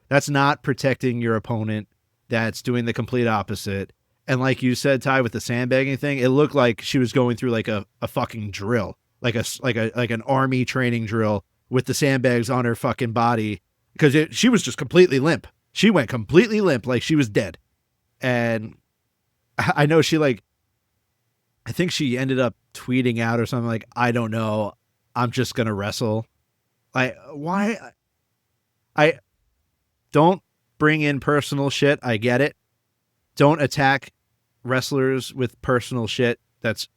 that's not protecting your opponent. That's doing the complete opposite. And like you said, Ty, with the sandbagging thing, it looked like she was going through like a fucking drill, like an army training drill with the sandbags on her fucking body, because she was just completely limp. She went completely limp, like she was dead. And I know I think she ended up tweeting out or something like, I don't know, I'm just gonna wrestle. Like, why? I don't bring in personal shit. I get it. Don't attack wrestlers with personal shit. That's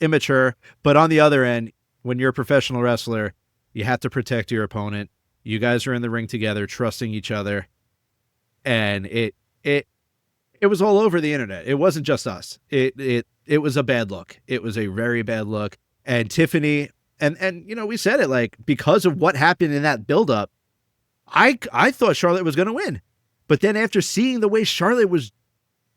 immature. But on the other end, when you're a professional wrestler, you have to protect your opponent. You guys are in the ring together, trusting each other. And it was all over the internet. It wasn't just us. It was a bad look. It was a very bad look. And Tiffany, and we said it, like, because of what happened in that buildup, I thought Charlotte was going to win. But then after seeing the way Charlotte was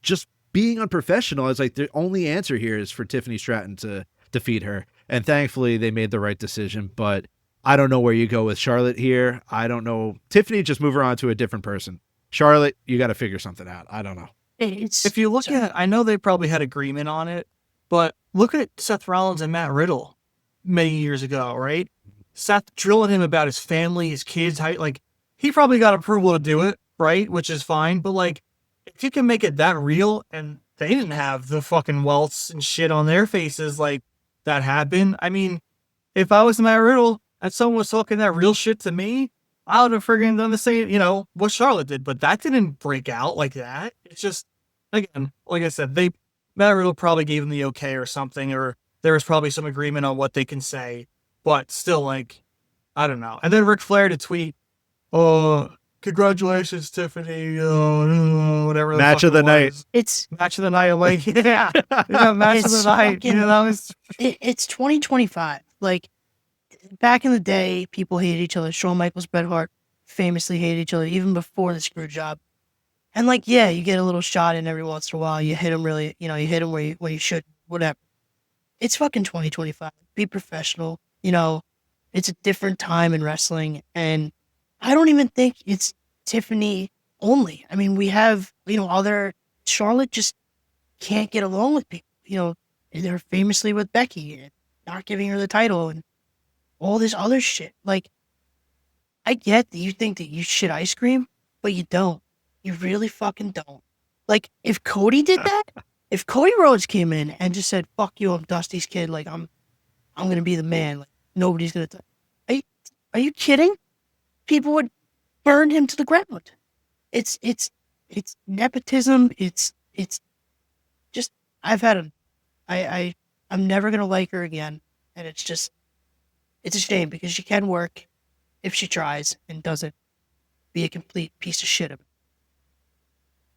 just being unprofessional. I was like, the only answer here is for Tiffany Stratton to defeat her. And thankfully they made the right decision, but I don't know where you go with Charlotte here. I don't know. Tiffany, just move her on to a different person. Charlotte, you got to figure something out. I don't know. If you look at, I know they probably had agreement on it, but look at Seth Rollins and Matt Riddle many years ago, right? Seth drilling him about his family, his kids, how, like, he probably got approval to do it, right? Which is fine, but like, if you can make it that real, and they didn't have the fucking welts and shit on their faces like that happened. I mean, if I was Matt Riddle and someone was talking that real shit to me, I would have friggin' done the same, what Charlotte did, but that didn't break out like that. It's just, again, like I said, Matt Riddle probably gave him the okay or something, or there was probably some agreement on what they can say, but still, like, I don't know. And then Ric Flair to tweet, "Oh, congratulations, Tiffany, whatever. Match of the night. It's Match of the night. I'm like, yeah, match of the night. It's 2025. Like, back in the day, people hated each other. Shawn Michaels, Bret Hart famously hated each other even before the screw job. And like, yeah, you get a little shot in every once in a while. You hit them really, you hit them where you should, whatever. It's fucking 2025. Be professional. It's a different time in wrestling. And I don't even think it's Tiffany only. I mean, we have, other, Charlotte just can't get along with people. They're famously with Becky and not giving her the title and all this other shit. Like, I get that you think that you shit ice cream, but you don't. You really fucking don't. Like, if Cody did that, if Cody Rhodes came in and just said, "Fuck you, I'm Dusty's kid. Like, I'm gonna be the man. Like, nobody's gonna." Are you kidding? People would burn him to the ground. It's nepotism. It's just, I've had him. I'm never gonna like her again, and it's a shame because she can work if she tries and doesn't be a complete piece of shit.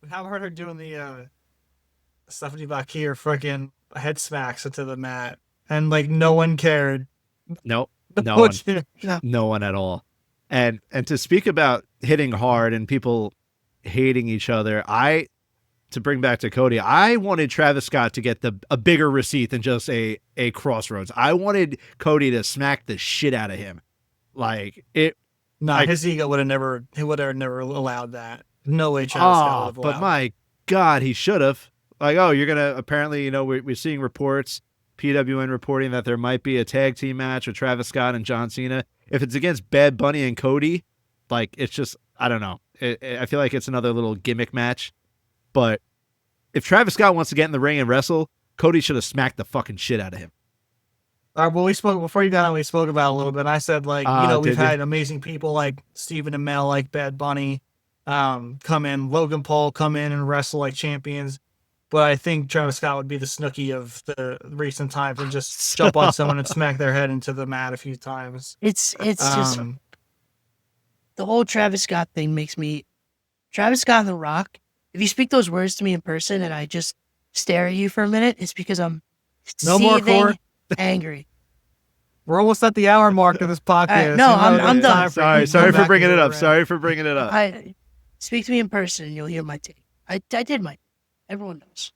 We haven't heard her doing the Stephanie Bakir freaking head smacks into the mat, and like no one cared. Nope, no one, no one at all. And to speak about hitting hard and people hating each other, to bring back to Cody, I wanted Travis Scott to get a bigger receipt than just a crossroads. I wanted Cody to smack the shit out of him. Like it. His ego would have never allowed that. No way Travis Scott would have allowed. But my God, he should have. Like, you're going to, apparently, we're seeing reports, PWN reporting that there might be a tag team match with Travis Scott and John Cena. If it's against Bad Bunny and Cody, like, it's just, I don't know. I feel like it's another little gimmick match. But if Travis Scott wants to get in the ring and wrestle, Cody should have smacked the fucking shit out of him. Well, before you got on, we spoke about it a little bit. I said, like, we've had amazing people like Stephen Amell, like Bad Bunny, come in, Logan Paul come in and wrestle like champions. But I think Travis Scott would be the Snooki of the recent times and just jump on someone and smack their head into the mat a few times. It's just the whole Travis Scott thing makes me Travis Scott and The Rock. If you speak those words to me in person and I just stare at you for a minute, it's because I'm angry. We're almost at the hour mark of this podcast. I'm done. Sorry for bringing it up. Sorry for bringing it up. Speak to me in person and you'll hear my take. I did my. Everyone knows.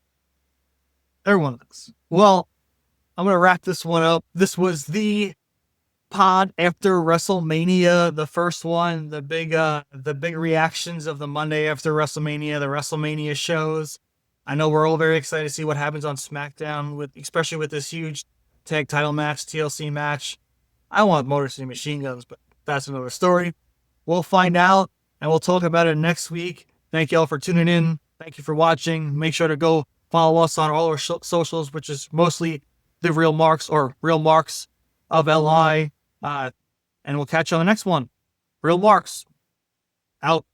Everyone knows. Well, I'm going to wrap this one up. This was the pod after WrestleMania, the first one, the big reactions of the Monday after WrestleMania, the WrestleMania shows. I know we're all very excited to see what happens on SmackDown, especially with this huge tag title match, TLC match. I want Motor City Machine Guns, but that's another story. We'll find out, and we'll talk about it next week. Thank you all for tuning in. Thank you for watching. Make sure to go follow us on all our socials, which is mostly the Real Marks or Real Marks of LI. And we'll catch you on the next one. Real Marks out.